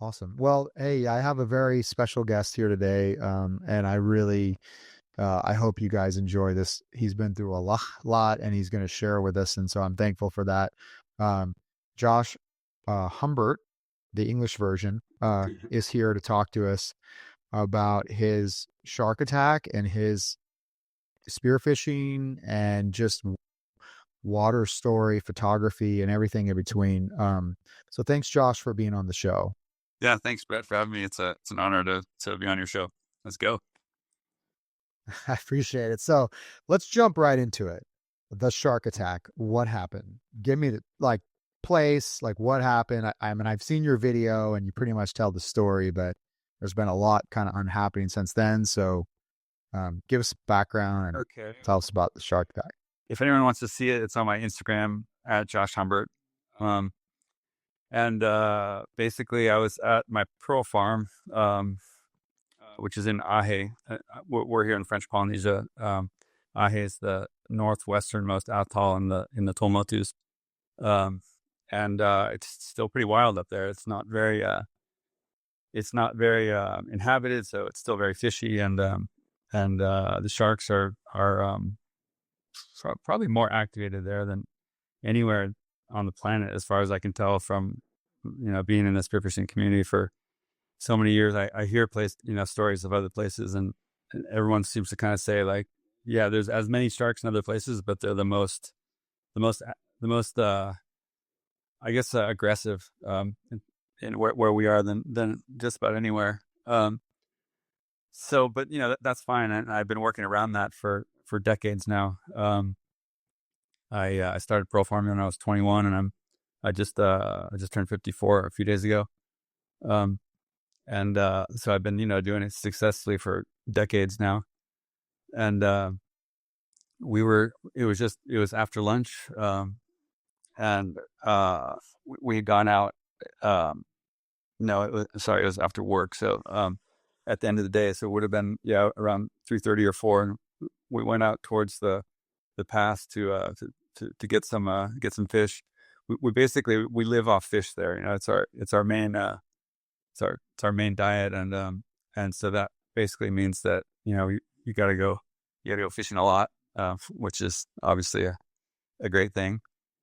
Awesome. Well, hey, I have a very special guest here today, and I really, I hope you guys enjoy this. He's been through a lot, and he's going to share with us, and so I'm thankful for that. Um, Josh Humbert, the English version, is here to talk to us about his shark attack and his spearfishing and just water story, photography, and everything in between. So thanks, Josh, for being on the show. Yeah, thanks, Brett, for having me. It's an honor to be on your show. Let's go. I appreciate it. So let's jump right into it. The shark attack. What happened? Give me the place, like what happened. I mean, I've seen your video and you pretty much tell the story, but there's been a lot kind of unhappening since then. So give us background and Okay. tell us about the shark attack. If anyone wants to see it, it's on my Instagram at Josh Humbert. Um, and basically, I was at my pearl farm, which is in Ahe. We're here in French Polynesia. Ahe is the northwesternmost atoll in the Tuamotus. And it's still pretty wild up there. It's not very inhabited, so it's still very fishy, and the sharks are probably more activated there than anywhere on the planet, as far as I can tell from being in the spearfishing community for so many years. I hear stories of other places, and everyone seems to kind of say like, yeah, there's as many sharks in other places, but they're the most the most I guess aggressive in where we are than just about anywhere. So, but that's fine, and I've been working around that for decades now. I started pearl farming when I was 21, and I just turned 54 a few days ago. And so I've been doing it successfully for decades now. And it was after lunch, and we had gone out. No, it was after work. So at the end of the day, so it would have been around 3:30 or 4, and we went out towards the pass to get some fish. We basically live off fish there. It's our main it's our main diet, and so that basically means that you gotta go fishing a lot, which is obviously a great thing.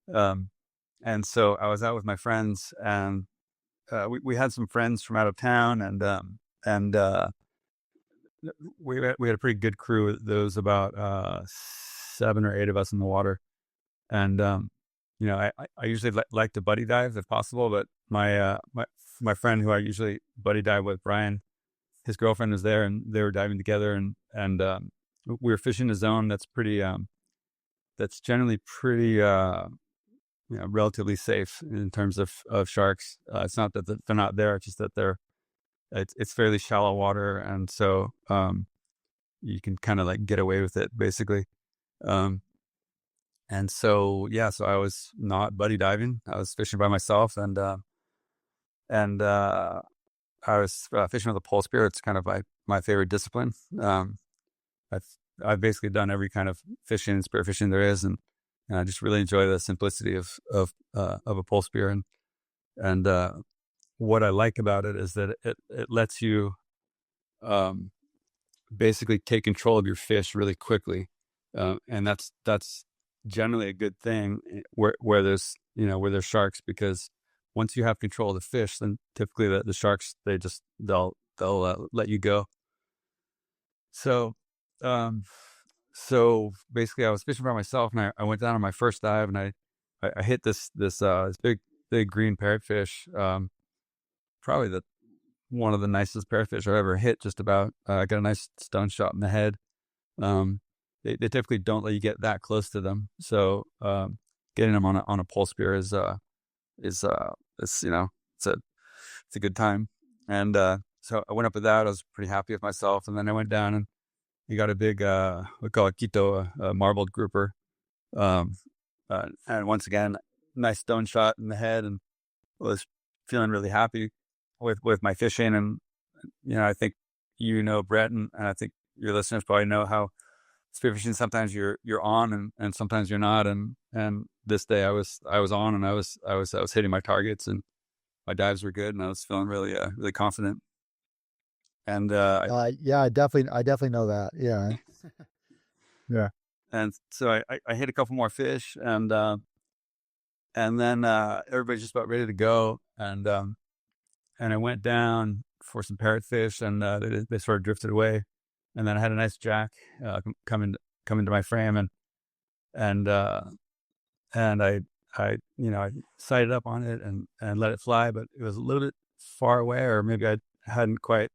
And so I was out with my friends, and we had some friends from out of town, and we had a pretty good crew. There was about 7 or 8 of us in the water, and I usually like to buddy dive if possible, but my friend who I usually buddy dive with, Brian, his girlfriend was there, and they were diving together, and we were fishing a zone that's that's generally pretty relatively safe in terms of sharks. It's not that they're not there; it's just that it's fairly shallow water, and so you can kind of like get away with it basically. And so so I was not buddy diving; I was fishing by myself, and I was fishing with a pole spear. It's kind of my favorite discipline. I've basically done every kind of fishing and spear fishing there is, and I just really enjoy the simplicity of a pole spear. And what I like about it is that it lets you basically take control of your fish really quickly, and that's generally a good thing where there's sharks, because once you have control of the fish, then typically the sharks they'll let you go. So so basically I was fishing by myself, and I went down on my first dive, and I hit this big green parrotfish, probably one of the nicest parrotfish I've ever hit. Just about I got a nice stone shot in the head. They typically don't let you get that close to them, so getting them on a pole spear is it's a good time. And so I went up with that. I was pretty happy with myself, and then I went down, and we got a big we call it Quito, a marbled grouper, and once again, nice stone shot in the head, and was feeling really happy with my fishing. And I think Brett, and I think your listeners probably know how spearfishing sometimes you're on, and sometimes you're not, and this day I was on, and I was hitting my targets, and my dives were good, and I was feeling really really confident. And Yeah, I definitely know that. Yeah. Yeah. so I hit a couple more fish, and then everybody's just about ready to go, and I went down for some parrotfish, and they sort of drifted away, and then I had a nice jack come into my frame, and uh, and I sighted up on it and let it fly, but it was a little bit far away, or maybe I hadn't quite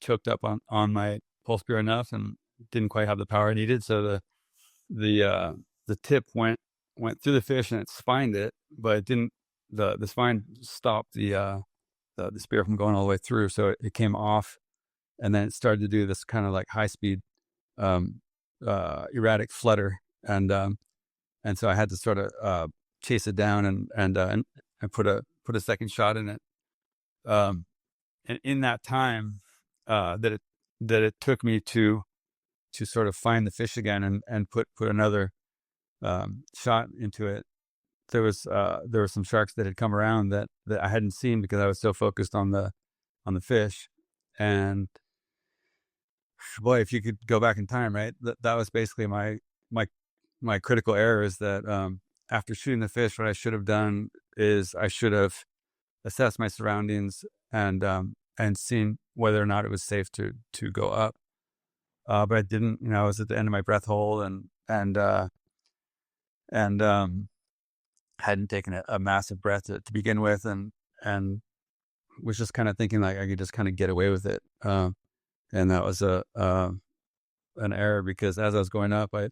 choked up on my pole spear enough, and didn't quite have the power I needed. So the uh, the tip went through the fish and it spined it, but it didn't. The spine stopped the spear from going all the way through, so it came off, and then it started to do this kind of like high speed, um, erratic flutter, and so I had to sort of chase it down and put a second shot in it. Um, and in that time, that it took me to sort of find the fish again and put another shot into it. There were some sharks that had come around that I hadn't seen because I was so focused on the fish. And boy, if you could go back in time, right? That was basically my my critical error, is that after shooting the fish, what I should have done is I should have assessed my surroundings and seen whether or not it was safe to go up. But I didn't. I was at the end of my breath hole, and hadn't taken a massive breath to begin with, and was just kind of thinking like I could just kind of get away with it. And that was an error, because as I was going up, I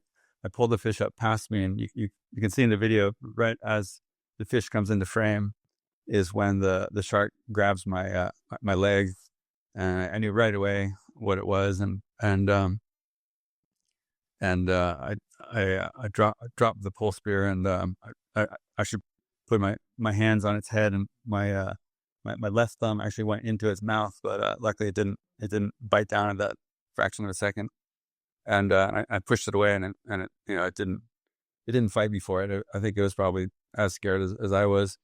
pulled the fish up past me, and you can see in the video, right as the fish comes into frame is when the shark grabs my leg, and I knew right away what it was, I dropped the pole spear, and I actually put my hands on its head, and my left thumb actually went into its mouth, but luckily it didn't bite down at that fraction of a second, and I pushed it away, and it didn't fight me for it. I think it was probably as scared as I was,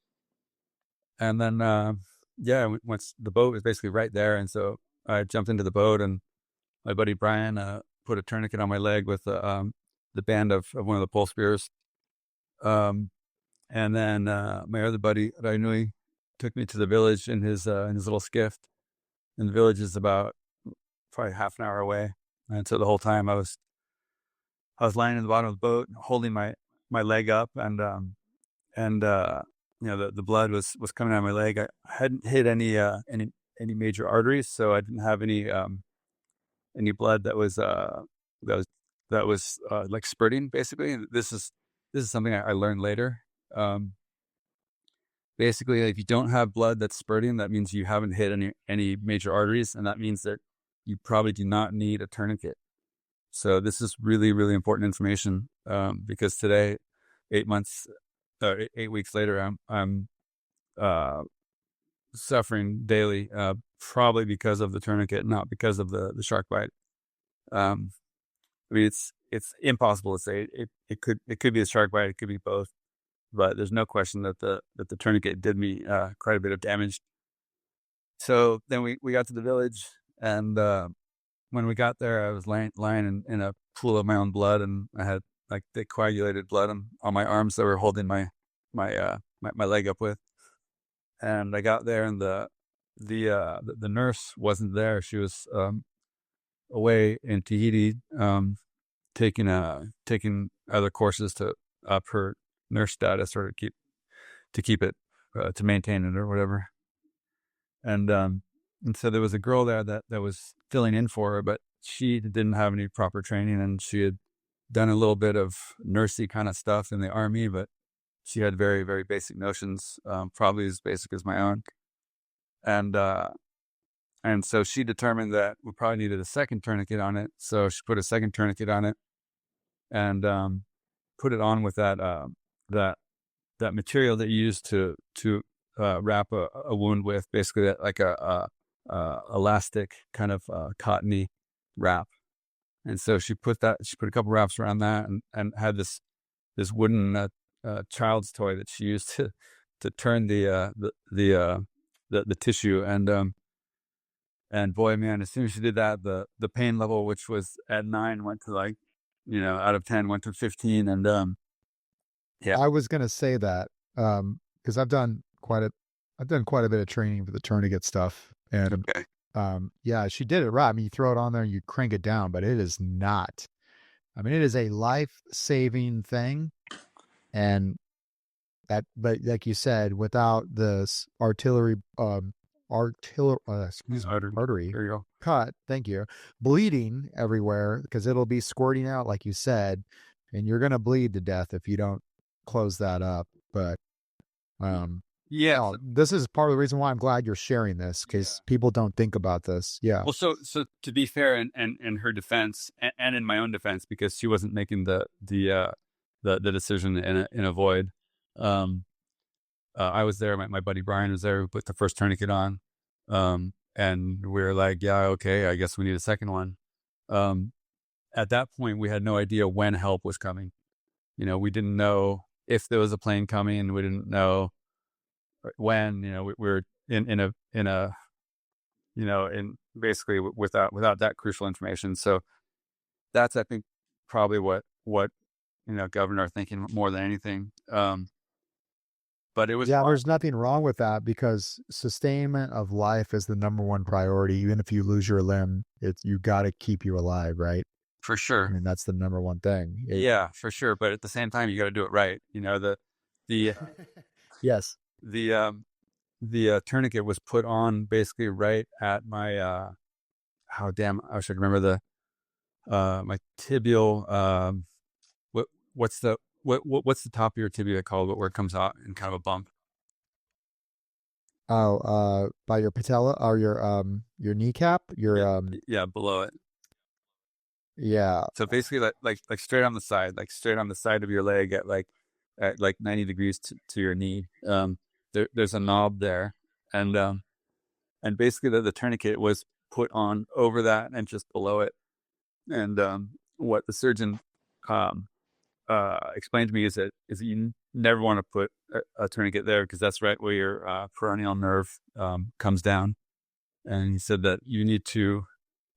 and then yeah, once the boat was basically right there, and so I jumped into the boat, and my buddy Brian put a tourniquet on my leg with the band of one of the pole spears. And then my other buddy, Rainui, took me to the village in his little skiff. And the village is about probably half an hour away. And so the whole time I was lying in the bottom of the boat, holding my leg up, and the blood was coming out of my leg. I hadn't hit any major arteries, so I didn't have any blood that was like spurting, basically. And this is something I learned later. Basically, if you don't have blood that's spurting, that means you haven't hit any major arteries, and that means that you probably do not need a tourniquet. So this is really, really important information, because today, 8 weeks later, I'm suffering daily, probably because of the tourniquet, not because of the shark bite. I mean, it's impossible to say. It could be a shark bite, it could be both, but there's no question that the tourniquet did me quite a bit of damage. So then we got to the village, and when we got there, I was lying in a pool of my own blood, and I had like the coagulated blood on my arms that were holding my leg up with. And I got there, and the nurse wasn't there. She was away in Tahiti, taking other courses to up her nurse status, or to keep it to maintain it or whatever. And so there was a girl there that was filling in for her, but she didn't have any proper training, and she had done a little bit of nursey kind of stuff in the Army, but she had very, very basic notions, probably as basic as my own. And so she determined that we probably needed a second tourniquet on it. So she put a second tourniquet on it, and put it on with that material that you use to wrap a wound with, basically that, like a elastic kind of cottony wrap. And so she put a couple wraps around that, and had this wooden child's toy that she used to turn the the tissue. And boy, man, as soon as she did that, the pain level, which was at 9, went to like, out of 10, went to 15. And yeah. I was gonna say that, because I've done quite a bit of training for the tourniquet stuff, and, Okay. yeah, she did it right. I mean, you throw it on there and you crank it down, but it is not. I mean, it is a life-saving thing, and but like you said, without this excuse me, Artery. artery There you go. cut, thank you, bleeding everywhere because it'll be squirting out, like you said, and you're gonna bleed to death if you don't close that up. But Yeah. no, this is part of the reason why I'm glad you're sharing this because people don't think about this. Yeah. Well, so to be fair, and in her defense, and in my own defense, because she wasn't making the decision in a void. I was there. My buddy Brian was there, who put the first tourniquet on, and we were like, yeah, okay, I guess we need a second one. At that point, we had no idea when help was coming. We didn't know if there was a plane coming. We didn't know when. We were in basically without that crucial information. So that's, I think, probably what Governor are thinking more than anything. But it was Yeah, there's nothing wrong with that because sustainment of life is the number one priority. Even if you lose your limb, you got to keep you alive, right? for I sure. mean, that's the number one thing. Yeah, for sure. But at the same time, you got to do it right. The Yes. the tourniquet was put on basically right at my how damn I should remember my tibial what's the top of your tibia called where it comes out in kind of a bump. Oh, by your patella or your kneecap, Yeah, below it. yeah. So basically, like straight on the side, like straight on the side of your leg at 90 degrees to your knee. There's a knob there, and basically the tourniquet was put on over that and just below it. And what the surgeon explained to me is that you never want to put a tourniquet there because that's right where your peroneal nerve comes down. And he said that you need to,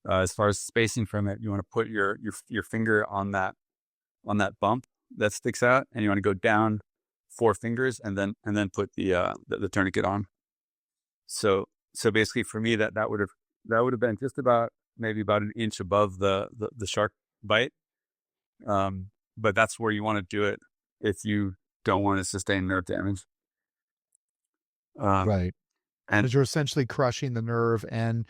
as far as spacing from it, you want to put your finger on that bump that sticks out, and you want to go down 4 fingers and then put the tourniquet on. So basically for me that would have been just about maybe about an inch above the shark bite. But that's where you want to do it if you don't want to sustain nerve damage. Right. And Because you're essentially crushing the nerve, and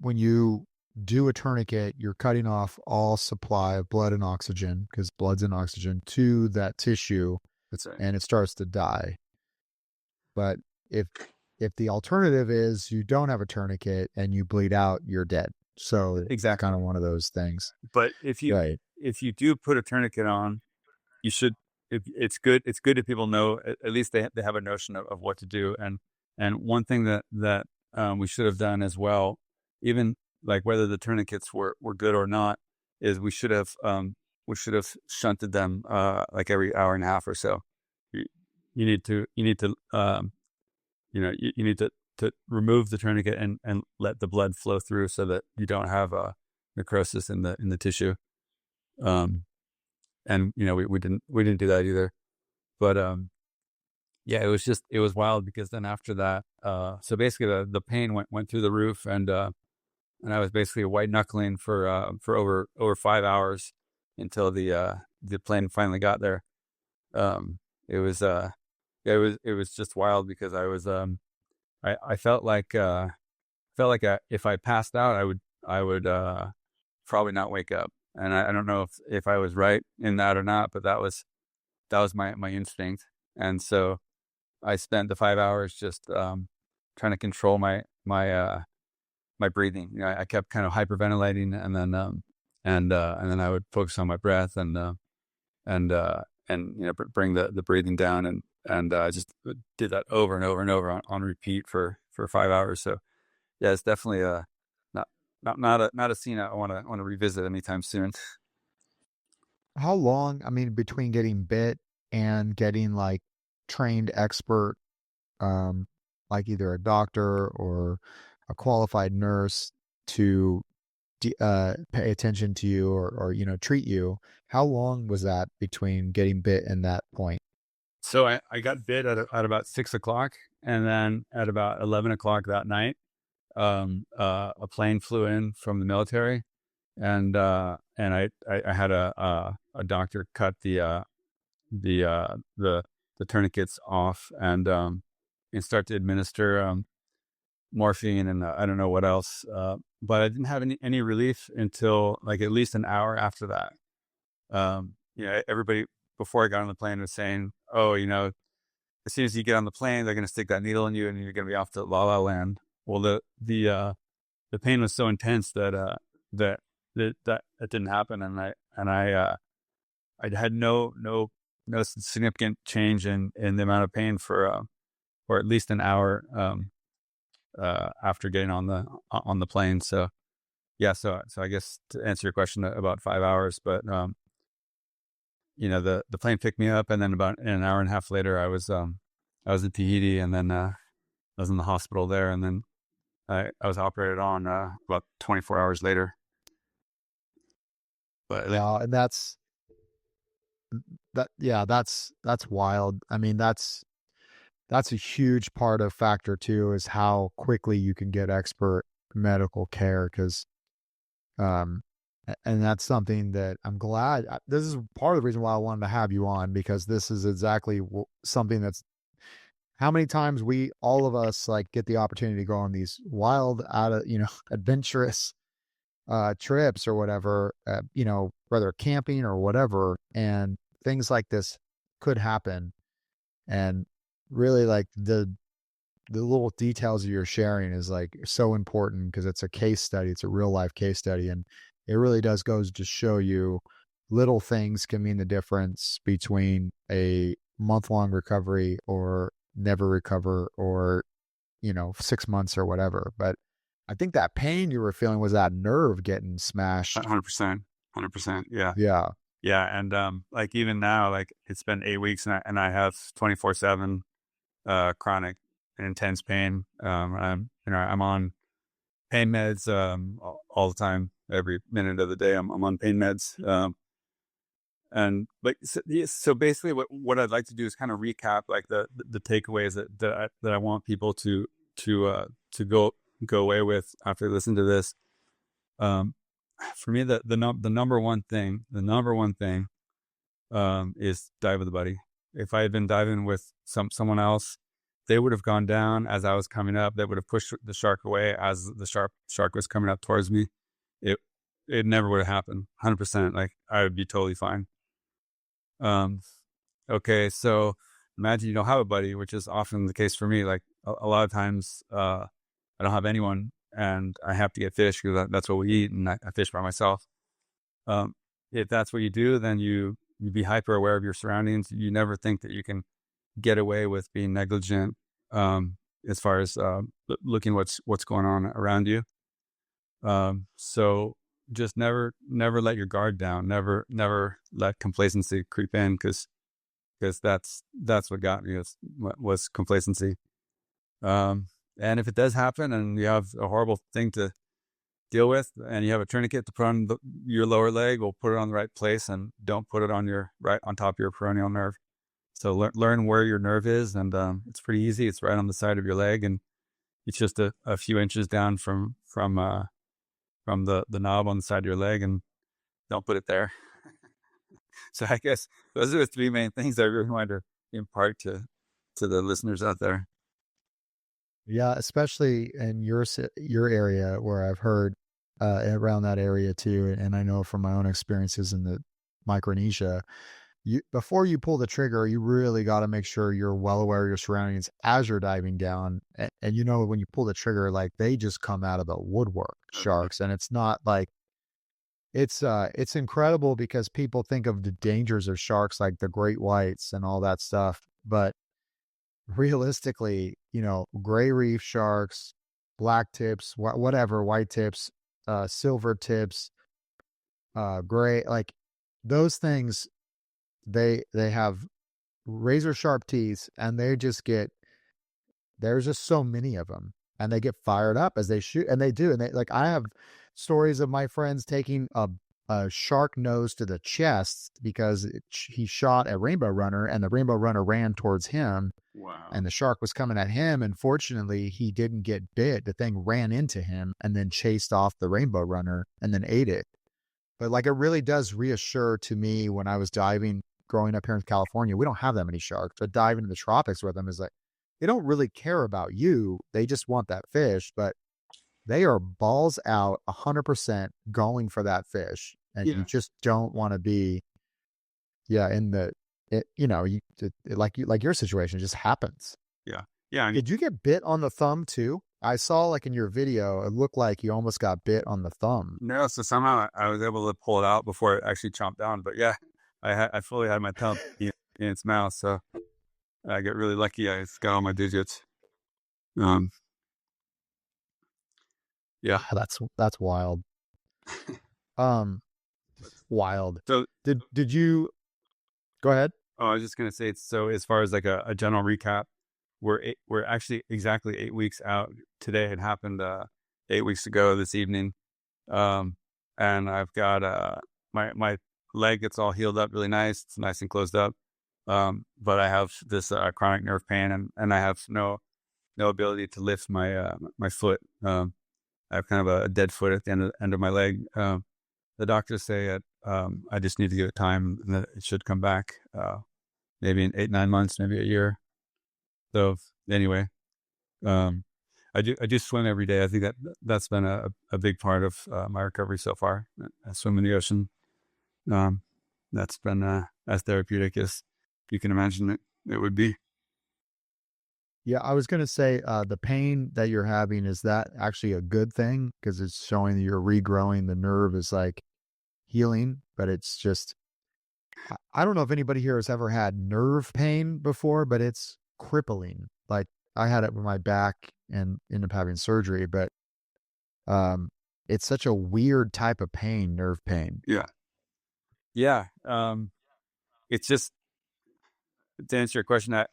when you do a tourniquet, you're cutting off all supply of blood and oxygen because blood's and oxygen to that tissue, that's right. and it starts to die. But if the alternative is you don't have a tourniquet and you bleed out, you're dead. So Exactly. kind of one of those things. But if you do put a tourniquet on, you should. It's good if people know at least they have a notion of what to do. And one thing that we should have done as well, even like whether the tourniquets were good or not, is we should have shunted them like every hour and a half or so. You need to you need to remove the tourniquet and let the blood flow through so that you don't have necrosis in the tissue. And we didn't do that either. But yeah, it was wild because then after that, so basically the pain went through the roof, and I was basically white knuckling for over 5 hours until the plane finally got there. It was it was just wild because I felt like if I passed out, I would probably not wake up. And I don't know if I was right in that or not, but that was my instinct. And so I spent the 5 hours just trying to control my breathing. I kept kind of hyperventilating, and then I would focus on my breath and bring the breathing down, and I just did that over and over and over on repeat for 5 hours. So yeah, it's definitely not a scene I want to revisit anytime soon. How long, I mean, between getting bit and getting like trained expert like either a doctor or a qualified nurse to pay attention to you or treat you. How long was that between getting bit and that point? So I got bit at about 6 o'clock, and then at about 11 o'clock that night, a plane flew in from the military, and I had a doctor cut the the tourniquets off, and start to administer morphine and I don't know what else. But I didn't have any relief until like at least an hour after that. Everybody before I got on the plane was saying, "Oh, as soon as you get on the plane, they're going to stick that needle in you, and you're going to be off to La La Land." Well, the pain was so intense that it didn't happen, I had no significant change in the amount of pain for at least an hour after getting on the plane. So yeah, so I guess to answer your question, about 5 hours, but the plane picked me up, and then about an hour and a half later, I was in Tahiti, and then I was in the hospital there, and then I was operated on about 24 hours later. But Yeah, and that's wild. I mean, that's a huge part of factor two is how quickly you can get expert medical care because and that's something that I'm glad this is part of the reason why I wanted to have you on because this is exactly something that's how many times we all of us like get the opportunity to go on these wild out of adventurous trips or whatever, whether camping or whatever, and things like this could happen. And really, like the little details you're sharing is like so important because it's a case study, it's a real life case study, and it really does goes to show you little things can mean the difference between a month-long recovery or never recover or 6 months or whatever. But I think that pain you were feeling was that nerve getting smashed. 100%, 100%, yeah, Yeah. yeah, and like even now, like it's been 8 weeks, and I have 24/7 chronic and intense pain. I'm on pain meds all the time, every minute of the day. I'm on pain meds. And like so, yeah, so basically what I'd like to do is kind of recap like the takeaways that I want people to go away with after they listen to this. Um, for me, the number one thing is dive with a buddy. If I had been diving with someone else, they would have gone down as I was coming up. They would have pushed the shark away as the shark was coming up towards me. It it never would have happened. 100%. Like I would be totally fine. Um, okay, so imagine you don't have a buddy, which is often the case for me. Like a lot of times, I don't have anyone, and I have to get fish because that's what we eat, and I fish by myself. Um, if that's what you do, then you be hyper aware of your surroundings. You never think that you can get away with being negligent as far as looking what's going on around you. So just never let your guard down. Never let complacency creep in because that's what got me was complacency. And if it does happen and you have a horrible thing to deal with and you have a tourniquet to put on your lower leg, we'll put it on the right place and don't put it on your right on top of your peroneal nerve. So learn where your nerve is, and it's pretty easy. It's right on the side of your leg, and it's just a few inches down from the knob on the side of your leg, and don't put it there. So I guess those are the three main things I really wanted to impart to the listeners out there. Yeah, especially in your area where I've heard around that area too, and I know from my own experiences in the Micronesia, you before you pull the trigger, you really got to make sure you're well aware of your surroundings as you're diving down. And when you pull the trigger, like they just come out of the woodwork, Mhm. sharks, and it's not like it's incredible because people think of the dangers of sharks like the great whites and all that stuff, but realistically, gray reef sharks, black tips, whatever, white tips, silver tips, gray, like those things, they have razor sharp teeth and they just get there's just so many of them, and they get fired up as they shoot, and they do, and they like I have stories of my friends taking a shark nose to the chest because he shot a rainbow runner, and the rainbow runner ran towards him, Wow. and the shark was coming at him, and fortunately he didn't get bit. The thing ran into him and then chased off the rainbow runner and then ate it. But like it really does reassure to me when I was diving growing up here in California, we don't have that many sharks, but diving in the tropics with them is like they don't really care about you. They just want that fish, but they are balls out 100% going for that fish. And you Yeah. just don't want to be, yeah, in the, like your situation just happens. Yeah. Yeah. And Did you get bit on the thumb too? I saw like in your video, it looked like you almost got bit on the thumb. no, so somehow I was able to pull it out before it actually chomped down. But yeah, I fully had my thumb in its mouth. So I got really lucky. I got all my digits. Um, yeah. That's wild. Um, wild. So, Did you go ahead? I was just gonna say, so as far as like a general recap, we're actually exactly 8 weeks out. Today had happened 8 weeks ago this evening, and I've got my leg gets all healed up really nice. It's nice and closed up, but I have this chronic nerve pain, and I have no ability to lift my foot. I have kind of a dead foot at the end of my leg. The doctors say that I just need to give it time and that it should come back. Maybe in 8-9 months, maybe a year. So anyway, I do swim every day. I think that's been a big part of my recovery so far. I swim in the ocean. That's been as therapeutic as you can imagine it would be. Yeah, I was gonna say, the pain that you're having, is that actually a good thing? Because it's showing that you're regrowing, the nerve is, like, healing, but it's just I don't know if anybody here has ever had nerve pain before, but it's crippling. Like, I had it with my back and ended up having surgery, but, it's such a weird type of pain, nerve pain. Yeah, yeah. It's just to answer your question that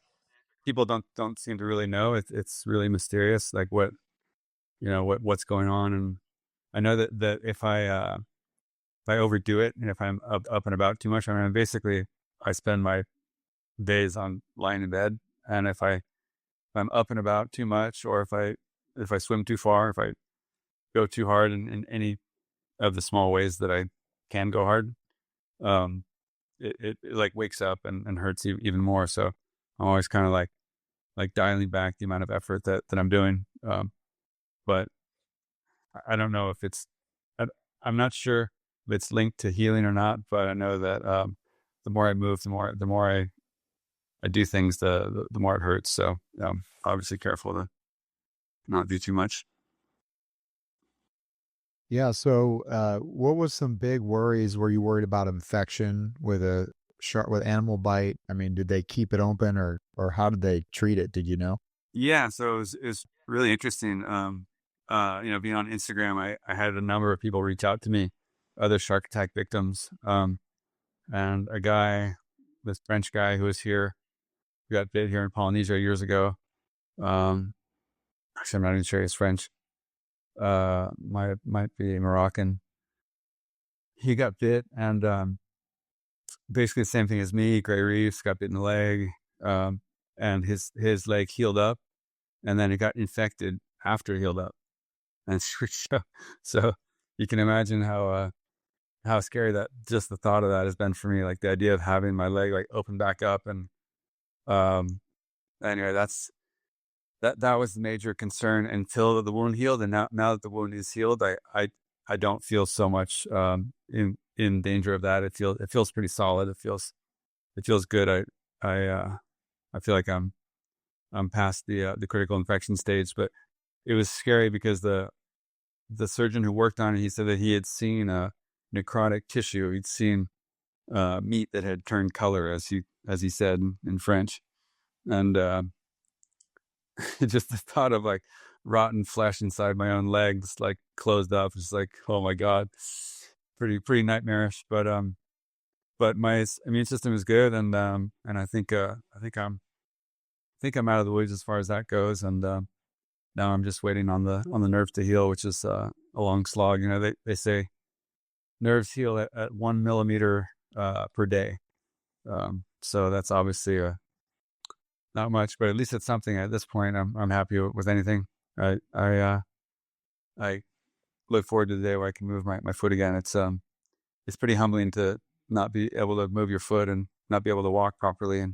people don't seem to really know. It's really mysterious, like what's going on. And I know that if I overdo it and if I'm up and about too much, I mean, basically I spend my days on lying in bed. And if I'm up and about too much, or if I swim too far, if I go too hard in any of the small ways that I can go hard, um, it like wakes up and hurts even more. So I'm always kind of like dialing back the amount of effort that I'm doing. But I don't know if I'm not sure if it's linked to healing or not, but I know that the more I move, the more I do things, the more it hurts. So obviously careful to not do too much. Yeah, so, what was some big worries? Were you worried about infection with a shark with animal bite? I mean, did they keep it open or how did they treat it? Did you know? Yeah, so it was really interesting. Being on Instagram, I had a number of people reach out to me, other shark attack victims, and this French guy who was here, who got bit here in Polynesia years ago. Um, Actually, I'm not even sure he's French. Might be Moroccan. He got bit, and basically the same thing as me. Gray reefs, got bit in the leg, and his leg healed up, and then it got infected after it healed up. And so you can imagine how scary that just the thought of that has been for me. Like the idea of having my leg like open back up, and um, anyway, that was the major concern until the wound healed. And now that the wound is healed, I don't feel so much in danger of that. It feels pretty solid. It feels good. I feel like I'm past the critical infection stage, but it was scary because the surgeon who worked on it, he said that he had seen necrotic tissue. He'd seen meat that had turned color, as he said in French, and just the thought of like rotten flesh inside my own legs, like closed up, is like, oh my god, pretty nightmarish. But my immune system is good, and I think think I'm out of the woods as far as that goes, and now I'm just waiting on the nerves to heal, which is a long slog. You know, they say nerves heal at 1 millimeter per day. So that's obviously not much, but at least it's something. At this point, I'm happy with anything. I look forward to the day where I can move my foot again. It's pretty humbling to not be able to move your foot and not be able to walk properly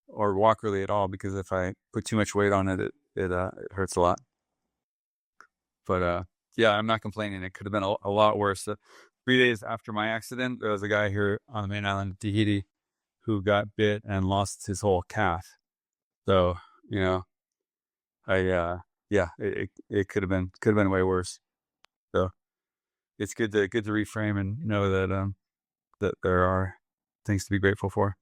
or walk really at all, because if I put too much weight on it, it hurts a lot. But yeah, I'm not complaining. It could have been a lot worse. 3 days after my accident, there was a guy here on the main island of Tahiti who got bit and lost his whole calf. So, you know, yeah, it could have been way worse. So it's good to reframe and know that there are things to be grateful for.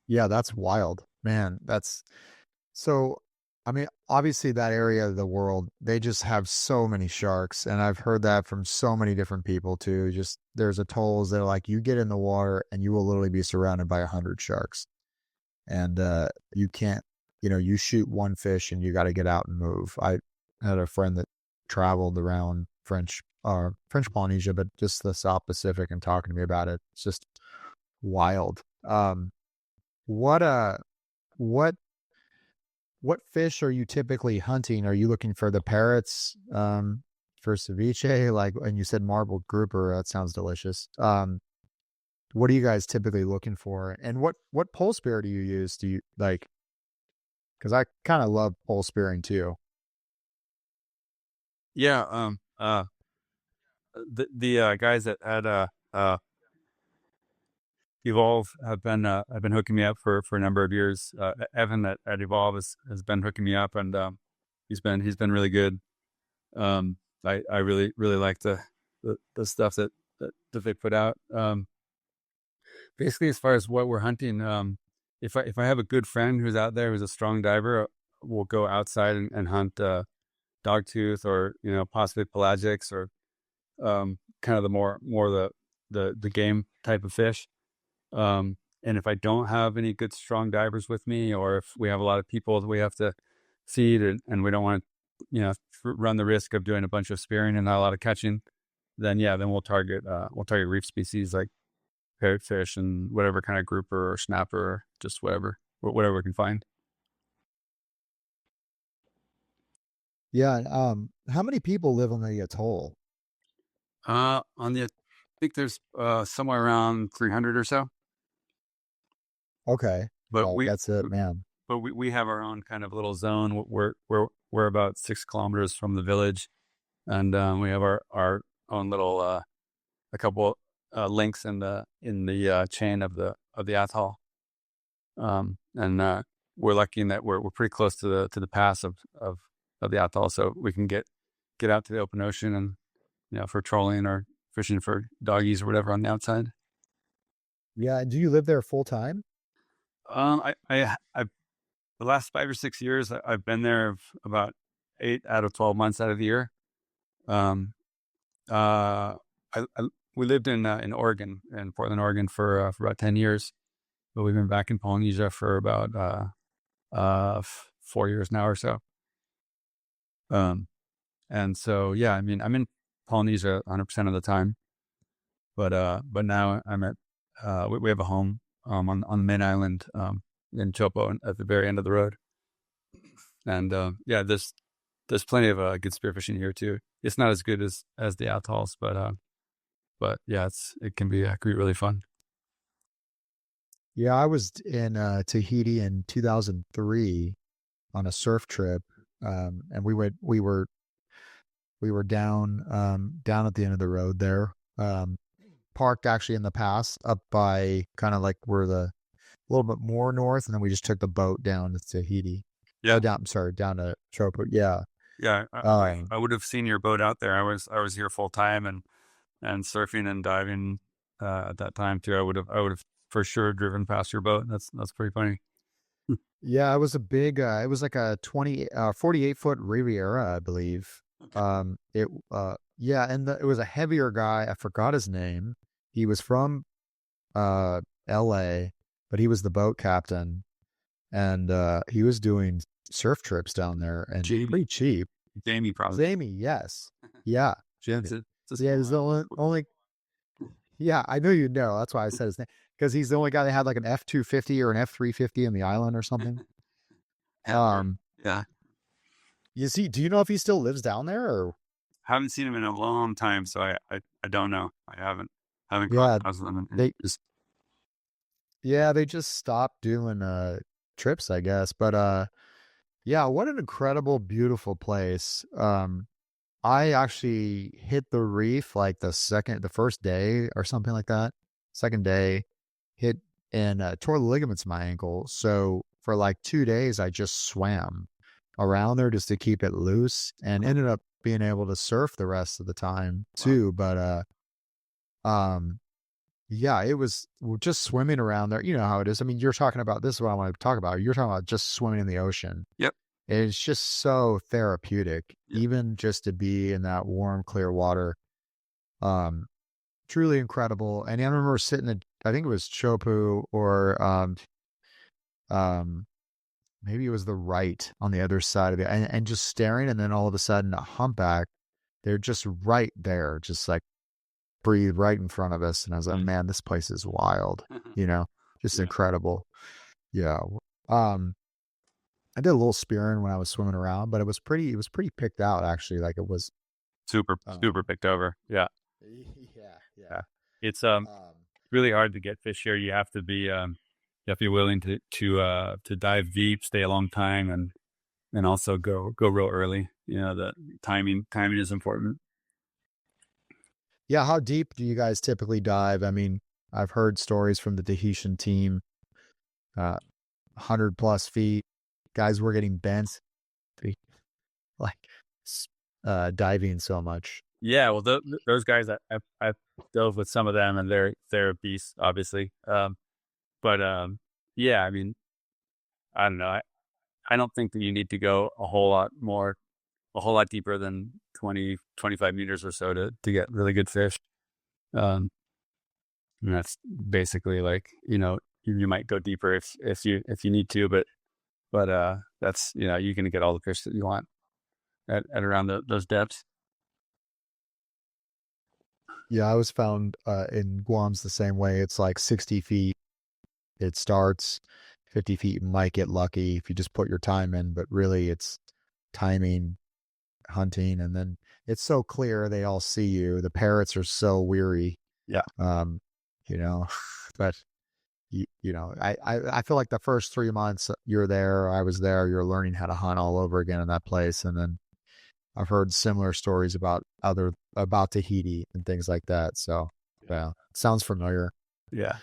Yeah, that's wild, man. That's so. I mean, obviously, that area of the world, they just have so many sharks, and I've heard that from so many different people too. Just there's atolls that are like you get in the water and you will literally be surrounded by 100 sharks, and you can't, you shoot one fish and you got to get out and move. I had a friend that traveled around French Polynesia, but just the South Pacific, and talking to me about it. It's just wild. What uh what what fish are you typically hunting? Are you looking for the parrots for ceviche? Like, and you said marbled grouper, that sounds delicious. What are you guys typically looking for? And what pole spear do you use? Do you like, because I kind of love pole spearing too. Yeah, the guys that had Evolve have been hooking me up for a number of years. Evan at Evolve has been hooking me up, and he's been really good. I really like the stuff that they put out. Basically, as far as what we're hunting, if I have a good friend who's out there who's a strong diver, we'll go outside and hunt dogtooth, or possibly pelagics, or kind of the more the game type of fish. And if I don't have any good strong divers with me, or if we have a lot of people that we have to feed, and we don't want to run the risk of doing a bunch of spearing and not a lot of catching, then we'll target reef species like parrotfish and whatever kind of grouper or snapper, or just whatever we can find. Yeah. How many people live on the atoll? I think there's somewhere around 300 or so. Okay. But Well, that's it, man. we have our own kind of little zone. We're about 6 kilometers from the village, and we have our own little a couple links in the chain of the atoll. And we're lucky in that we're pretty close to the pass of the atoll, so we can get out to the open ocean, and for trolling or fishing for doggies or whatever on the outside. Yeah. And do you live there full time? I the last 5 or 6 years I've been there about 8 out of 12 months out of the year. Um, uh, we lived in Oregon, in Portland, Oregon, for about 10 years, but we've been back in Polynesia for about 4 years now or so. And so, yeah, I mean, I'm in Polynesia 100% of the time, but now I'm at we have a home on the main island in Chopo, at the very end of the road. And yeah, there's plenty of good spearfishing here too. It's not as good as the atolls, but yeah, it can be really fun. Yeah, I was in Tahiti in 2003 on a surf trip, and we were down at the end of the road there, parked actually in the pass up by kind of like we're a little bit more north, and then we just took the boat down to Tahiti. Yeah, I'm sorry, down to Chopo. Yeah. yeah. Um, I would have seen your boat out there. I was here full time, and surfing and diving at that time too. I would have for sure driven past your boat. That's pretty funny. yeah, it was a big, it was like a 48-foot Riviera, I believe. Okay. Yeah, and it was a heavier guy. I forgot his name. He was from LA, but he was the boat captain, and he was doing surf trips down there and Jamie. pretty cheap. Jamie probably. Jamie, yes, yeah, Jim's it's a yeah. small He's the only. Yeah, I know you know. That's why I said his name because he's the only guy that had like an F-250 or an F-350 in the island or something. island. Yeah. You see, do you know if he still lives down there or? Haven't seen him in a long time, so I don't know. I haven't Yeah, crossed with him. they they just stopped doing trips, I guess. But yeah, what an incredible, beautiful place. I actually hit the reef like the first day or something like that. Second day, hit and tore the ligaments in my ankle. So for like 2 days, I just swam around there just to keep it loose and ended up being able to surf the rest of the time too. But um, yeah, it was just swimming around there. You know how it is. I mean, you're talking about this is what I want to talk about. You're talking about just swimming in the ocean. Yep. It's just so therapeutic, Yep. even just to be in that warm, clear water. Um, Truly incredible. And I remember sitting at, I think it was Chopu or um, maybe it was the right on the other side of it, and just staring, and then all of a sudden a humpback, they're just right there, just like breathe right in front of us. And I was like, Nice. man, this place is wild, you know, just Yeah. incredible. Yeah. Um, I did a little spearing when I was swimming around, but it was pretty picked out actually. Like it was, Super um, picked over. Yeah. yeah, yeah. Yeah. It's Um, really hard to get fish here. You have to be willing to dive deep, stay a long time, and also go real early. You know, the timing is important. yeah. How deep do you guys typically dive? I mean, I've heard stories from the Tahitian team, 100 plus feet. Guys were getting bent, be- like diving so much. Yeah, well, those guys, I've dove with some of them, and they're beasts, obviously. But yeah, I mean, I don't know. I don't think that you need to go a whole lot deeper than 20-25 meters or so to get really good fish. Um, and that's basically like, you might go deeper if you need to, but that's, you're going to get all the fish that you want at around those depths. Yeah, I was found in Guam's the same way. It's like 60 feet. It starts 50 feet. You might get lucky if you just put your time in, but really it's timing, hunting, and then it's so clear they all see you. The parrots are so weary, Yeah. um, you know, but I feel like the first 3 months you're there, I was there, you're learning how to hunt all over again in that place. And then I've heard similar stories about Tahiti and things like that. So yeah, sounds familiar. Yeah.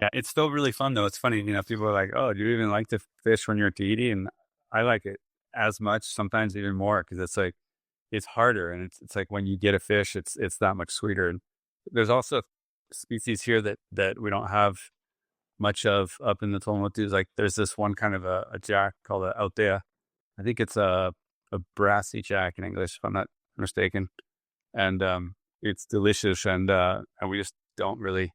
Yeah, it's still really fun though. It's funny, people are like, "Oh, do you even like to fish when you're at Tahiti?" And I like it as much, sometimes even more, because it's like it's harder, and it's like when you get a fish, it's that much sweeter. And there's also species here that we don't have much of up in the Tuamotus. Like there's this one kind of a jack called a Altea. I think it's a brassy jack in English, if I'm not mistaken, and it's delicious, and we just don't really.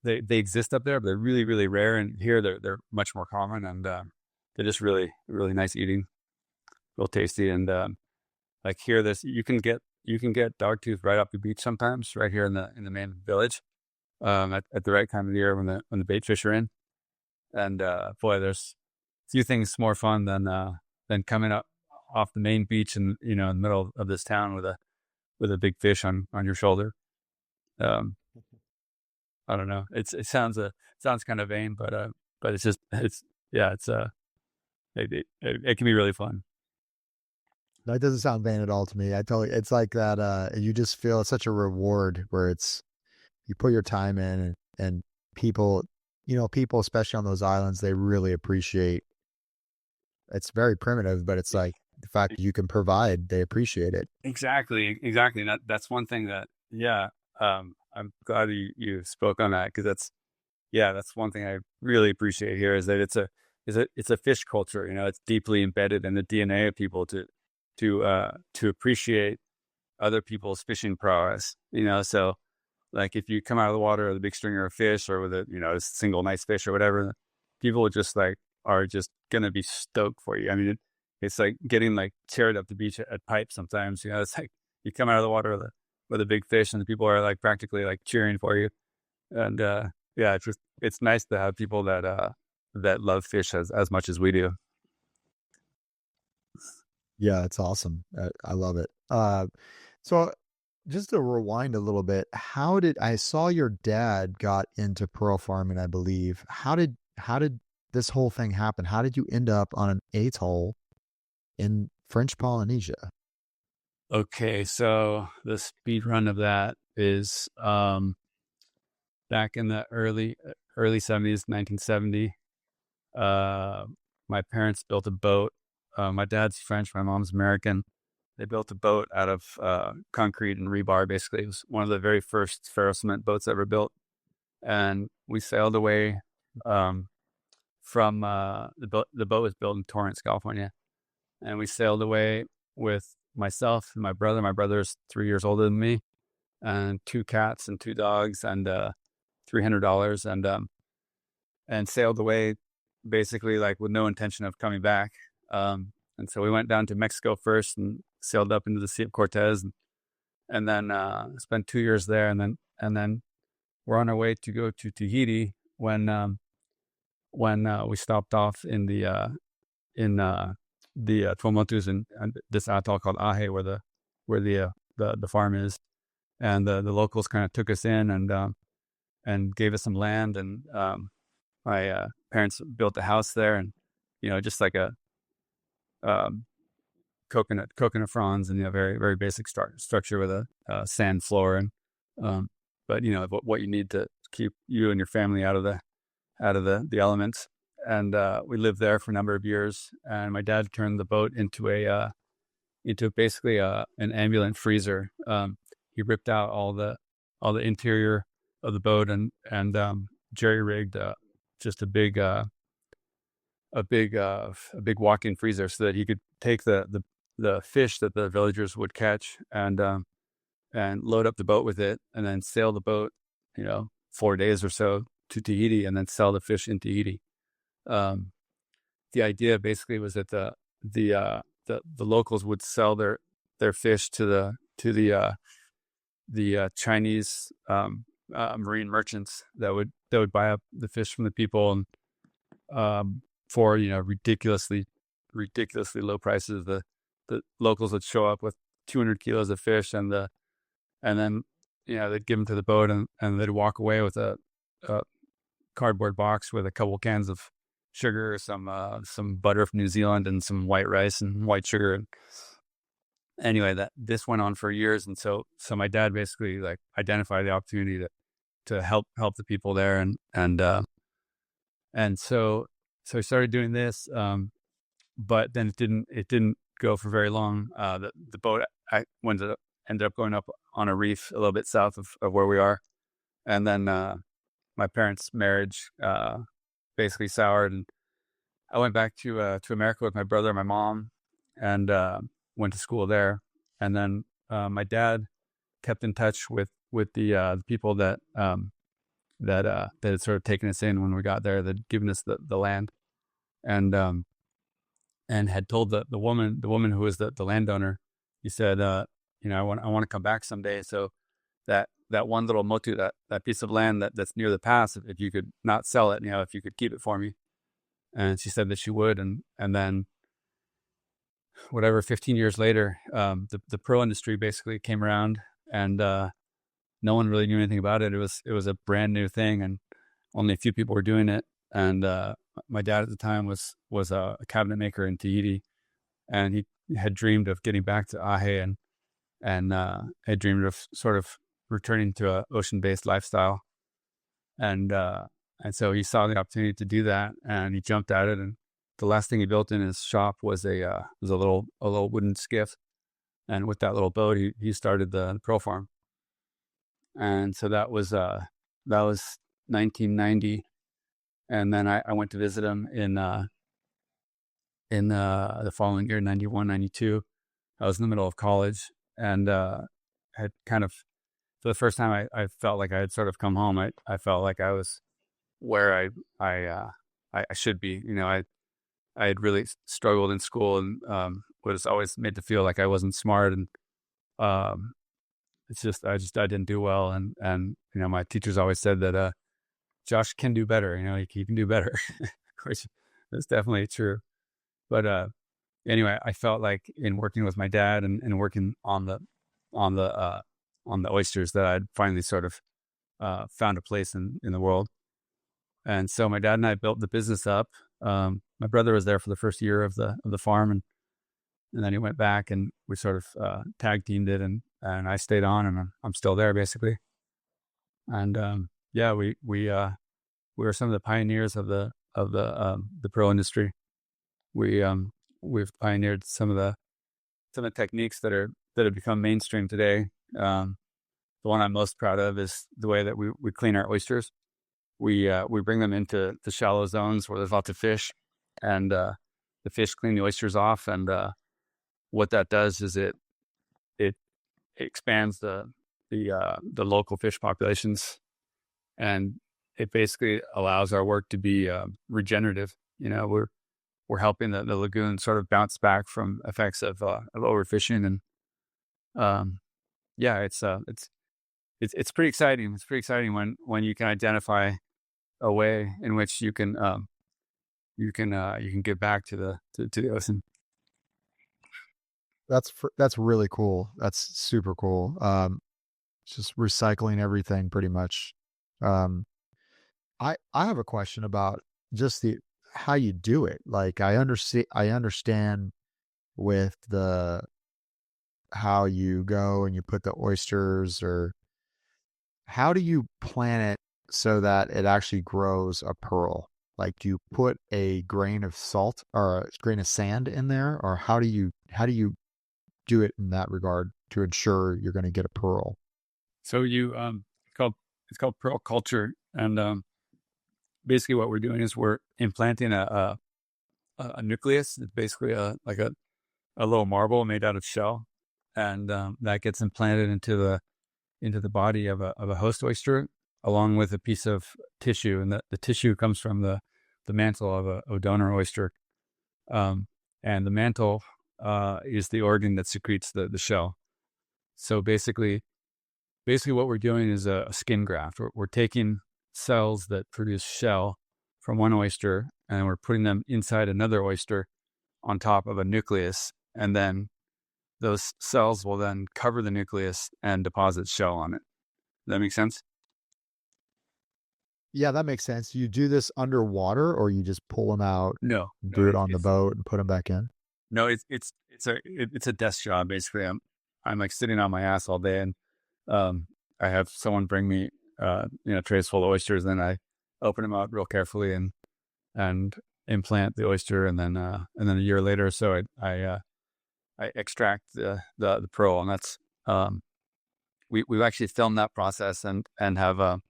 They exist up there, but they're really, really rare. And here they're much more common, and they're just really, really nice eating, real tasty. And like here, you can get dogtooth right off the beach sometimes, right here in the main village, at the right time of the year when the bait fish are in. And boy, there's a few things more fun than coming up off the main beach and in the middle of this town with a big fish on your shoulder. Um, I don't know. It sounds kind of vain, but it's just yeah, it can be really fun. That doesn't sound vain at all to me. I totally, it's like that. You just feel it's such a reward where it's you put your time in, and people, people especially on those islands, they really appreciate. It's very primitive, but it's like the fact that you can provide, they appreciate it. Exactly. And that's one thing that yeah. I'm glad you spoke on that, because that's one thing I really appreciate here is that it's a fish culture. It's deeply embedded in the DNA of people to appreciate other people's fishing prowess. So Like if you come out of the water with a big stringer of fish or with a single nice fish or whatever, people just like are just gonna be stoked for you. I mean, it's like getting like cheered up the beach at Pipe sometimes. It's like you come out of the water with a big fish, and the people are like practically like cheering for you. And yeah, it's nice to have people that love fish as much as we do. Yeah, it's awesome. I love it. So just to rewind a little bit, how did I saw your dad got into pearl farming, I believe. How did this whole thing happen? How did you end up on an atoll in French Polynesia? Okay, so the speed run of that is back in the early 70s, 1970. Uh, my parents built a boat. My dad's French, my mom's American. They built a boat out of concrete and rebar. Basically, it was one of the very first ferrocement boats ever built, and we sailed away from the boat. The boat was built in Torrance, California, and we sailed away with myself and my brother. My brother's 3 years older than me, and two cats and two dogs, and $300, and sailed away basically like with no intention of coming back. And so we went down to Mexico first and sailed up into the Sea of Cortez, and then spent 2 years there, and then we're on our way to go to Tahiti when we stopped off in the Tuamotus and this atoll called Ahe, where the farm is, and the locals kind of took us in and gave us some land, and my parents built a house there, and just like a um, coconut fronds, and very very basic structure with a sand floor, and but what you need to keep you and your family out of the elements. And we lived there for a number of years, and my dad turned the boat into basically an ambulance freezer. He ripped out all the interior of the boat, and jerry rigged just a big walk-in freezer so that he could take the fish that the villagers would catch and load up the boat with it, and then sail the boat 4 days or so to Tahiti, and then sell the fish in Tahiti. Um, the idea basically was that the locals would sell their fish to the Chinese marine merchants that would buy up the fish from the people, and for ridiculously low prices. The locals would show up with 200 kilos of fish, and then they'd give them to the boat, and they'd walk away with a cardboard box with a couple cans of sugar, some butter from New Zealand, and some white rice and white sugar. And anyway, this went on for years, and so my dad basically like identified the opportunity to help the people there, and so he started doing this, but then it didn't go for very long. The boat ended up going up on a reef a little bit south of where we are, and then my parents' marriage basically soured, and I went back to America with my brother and my mom, and went to school there. And then my dad kept in touch with the people that had sort of taken us in when we got there, that had given us the land, and had told the woman who was the landowner. He said, I want to come back someday. So that one little motu, that piece of land that's near the pass, if you could not sell it, if you could keep it for me. And she said that she would, and then whatever, 15 years later, the pearl industry basically came around, and no one really knew anything about it. It was a brand new thing, and only a few people were doing it. And my dad at the time was a cabinet maker in Tahiti, and he had dreamed of getting back to Ahe, and had dreamed of sort of returning to a ocean-based lifestyle. And so he saw the opportunity to do that, and he jumped at it. And the last thing he built in his shop was a little wooden skiff. And with that little boat, he started the pearl farm. And so that was 1990. And then I went to visit him in the following year, 91, 92. I was in the middle of college, and had kind of for the first time, I felt like I had sort of come home. I felt like I was where I should be. I had really struggled in school and was always made to feel like I wasn't smart, and um, I didn't do well, and my teachers always said that Josh can do better. He can do better, which is definitely true. But anyway, I felt like in working with my dad and working on the on the oysters that I'd finally sort of found a place in the world. And so my dad and I built the business up. My brother was there for the first year of the farm, and then he went back, and we sort of tag teamed it, and I stayed on, and I'm still there basically. And yeah, we were some of the pioneers of the pearl industry. We've pioneered some of the techniques that have become mainstream today. The one I'm most proud of is the way that we clean our oysters. We bring them into the shallow zones where there's lots of fish, and the fish clean the oysters off. And what that does is it expands the local fish populations, and it basically allows our work to be regenerative. We're helping the lagoon sort of bounce back from effects of overfishing, and yeah, it's pretty exciting. It's pretty exciting when you can identify a way in which you can give back to the ocean. That's really cool. That's super cool. Just recycling everything pretty much. Um, I have a question about just the how you do it. Like I understand with the how you go and you put the oysters, or how do you plan it so that it actually grows a pearl? Like, do you put a grain of salt or a grain of sand in there, or how do you do it in that regard to ensure you're going to get a pearl? So it's called pearl culture, and basically what we're doing is we're implanting a nucleus. It's basically like a little marble made out of shell, and that gets implanted into the body of a host oyster, along with a piece of tissue, and the tissue comes from the mantle of a donor oyster, and the mantle is the organ that secretes the shell. So basically what we're doing is a skin graft. We're taking cells that produce shell from one oyster, and we're putting them inside another oyster on top of a nucleus, and then those cells will then cover the nucleus and deposit shell on it. Does that make sense? Yeah, that makes sense. You do this underwater, or you just pull them out, No, do it on the boat, and put them back in? no, it's a desk job basically. I'm like sitting on my ass all day, and I have someone bring me trays full of oysters, and I open them out real carefully and implant the oyster, and then a year later or so I extract the pearl, and that's we've actually filmed that process, and have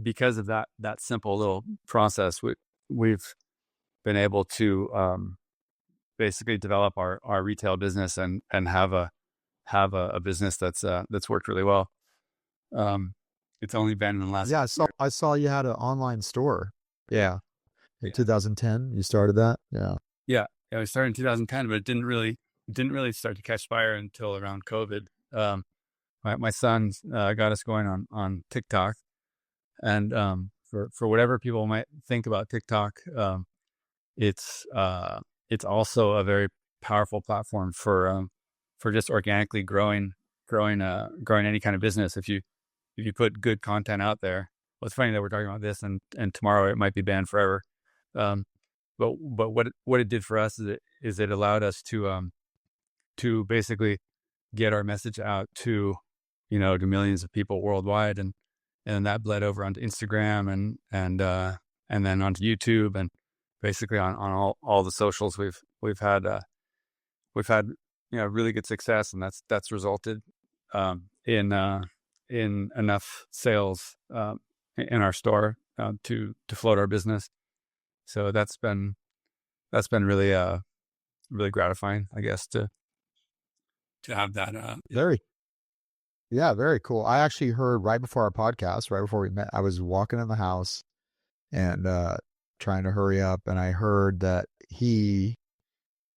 because of that simple little process, we've been able to basically develop our retail business, and have a business that's worked really well. It's only been in the last Yeah, I saw you had an online store. Yeah, in yeah 2010 you started that. Yeah. yeah yeah. We started in 2010, but it didn't really start to catch fire until around COVID. My son got us going on TikTok, and for whatever people might think about TikTok, it's it's also a very powerful platform for just organically growing any kind of business. If you put good content out there. Well, it's funny that we're talking about this, and tomorrow it might be banned forever. Um, but what it did for us is it allowed us to basically get our message out to millions of people worldwide, and that bled over onto Instagram, and then onto YouTube, and basically on all the socials. We've had really good success, and that's resulted in enough sales in our store to float our business. So that's been really gratifying, I guess, to have that. Very Yeah, very cool. I actually heard right before our podcast, right before we met, I was walking in the house and trying to hurry up, and I heard that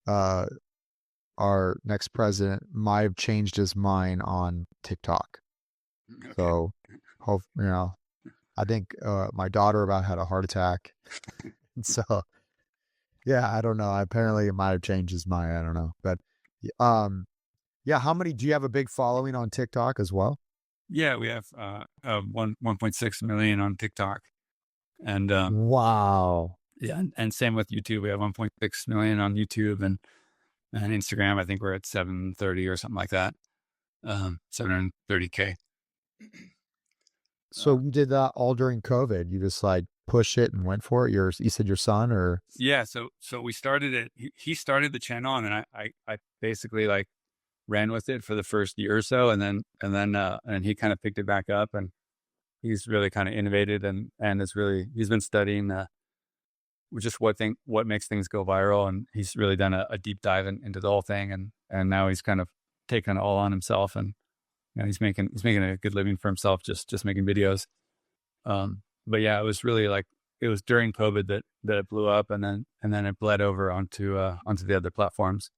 uh, our next president, might have changed his mind on TikTok. Okay. So, hope I think my daughter about had a heart attack. So, yeah, I don't know. Apparently, it might have changed his mind. I don't know, but yeah. How many do you have a big following on TikTok as well? Yeah, we have 1.6 million on TikTok, and Wow. yeah, and same with YouTube. We have 1.6 million on YouTube, and Instagram. I think we're at 730 or something like that. 730K. So you did that all during COVID. You just like push it and went for it. You said your son or Yeah, so we started it. He started the channel, and then I basically like ran with it for the first year or so, and he kind of picked it back up, and he's really kind of innovated, and it's really, he's been studying just what makes things go viral, and he's really done a deep dive into the whole thing, and now he's kind of taken it all on himself, and he's making a good living for himself, just making videos. But yeah, it was really like, it was during COVID that it blew up, and then it bled over onto the other platforms.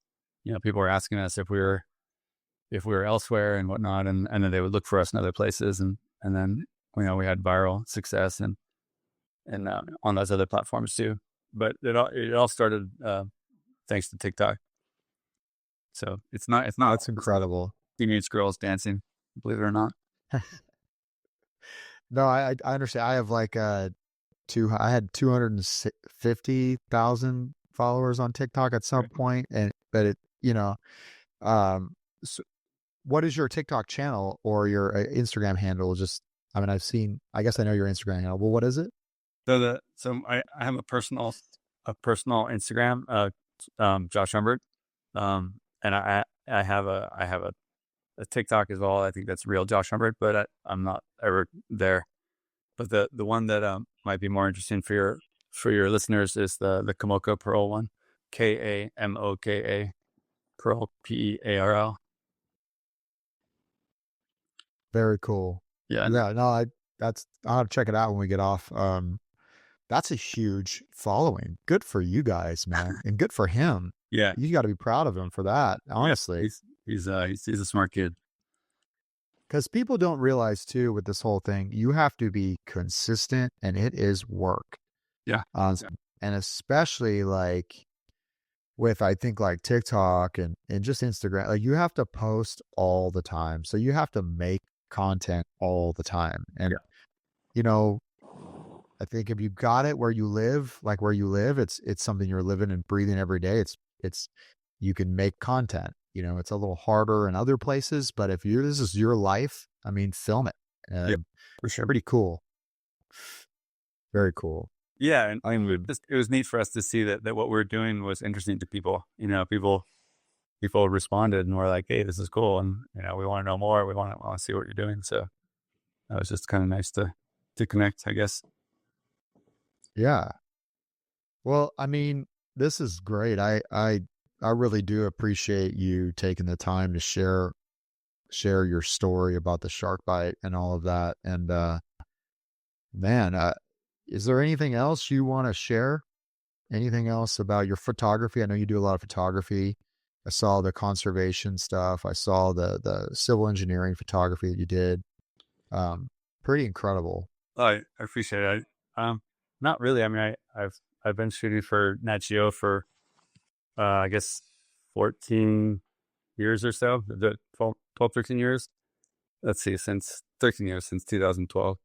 People were asking us if we were elsewhere and whatnot, and then they would look for us in other places, and then we had viral success and on those other platforms too. But it all started thanks to TikTok. So it's not that's incredible. teenage girls dancing, believe it or not. No, I understand. I have like I had 250,000 followers on TikTok at some point, and but um so what is your TikTok channel or your Instagram handle? Just I mean, I guess I know your Instagram handle. Well, what is it? So I have a personal Instagram, Josh Humbert, and I have a TikTok as well. I think that's real Josh Humbert, but I'm not ever there. But the one that might be more interesting for your listeners is the Kamoka Pearl one, Kamoka Pearl, Pearl. Very cool. Yeah, Yeah, no, I'll have to check it out when we get off. That's a huge following. Good for you guys, man, and good for him. yeah. You got to be proud of him for that, Yeah, honestly. he's a smart kid. Because people don't realize too with this whole thing, you have to be consistent, and it is work. Yeah, Yeah. And especially like with I think like TikTok and just Instagram, like you have to post all the time. So you have to make content all the time. And yeah, you know, I think if you got it where you live, like where you live, it's something you're living and breathing every day. It's you can make content. It's a little harder in other places, but if this is your life, I mean, film it. yeah, for sure. Pretty cool. Very cool. Yeah, and I mean, it was neat for us to see that what we are doing was interesting to people. People responded and were like, "Hey, this is cool," and we want to know more. We want to see what you're doing. So that was just kind of nice to connect, I guess. Yeah. Well, I mean, this is great. I really do appreciate you taking the time to share your story about the shark bite and all of that. And man, is there anything else you want to share? Anything else about your photography? I know you do a lot of photography. I saw the conservation stuff. I saw the civil engineering photography that you did. Um, Pretty incredible. I appreciate it. Not really. I mean, I've been shooting for Nat Geo for I guess 14 years or so, 12, 13 years. Let's see, since 13 years, since 2012.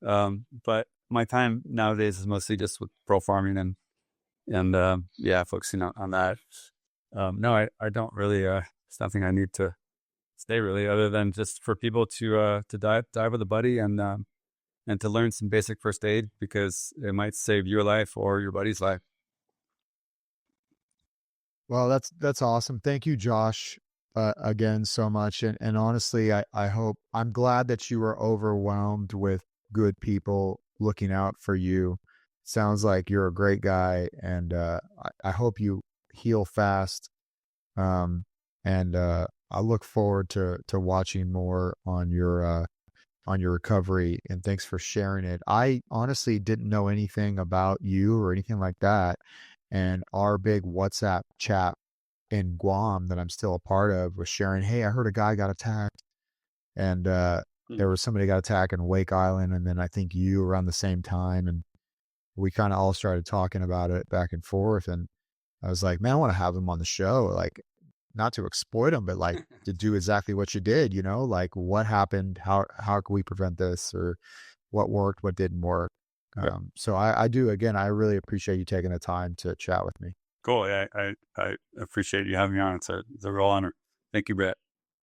But my time nowadays is mostly just with pro farming and yeah, focusing on that. No, I don't really. It's nothing I need to say really, other than just for people to dive with a buddy and to learn some basic first aid, because it might save your life or your buddy's life. Well, that's awesome. Thank you, Josh, again so much. And honestly, I'm glad that you were overwhelmed with good people looking out for you. Sounds like you're a great guy, and I hope you heal fast. Um, and I look forward to watching more on your recovery, and thanks for sharing it. I honestly didn't know anything about you or anything like that. And our big WhatsApp chat in Guam that I'm still a part of was sharing, hey, I heard a guy got attacked. And Mm. there was somebody got attacked in Wake Island. And then I think you around the same time. And we kind of all started talking about it back and forth. And I was like, man, I want to have him on the show. Like, not to exploit him, but like to do exactly what you did, you know, like what happened, how can we prevent this, or what worked, what didn't work. Right. So I do again, I really appreciate you taking the time to chat with me. Cool. Yeah, I appreciate you having me on. It's a real honor. Thank you, Brett.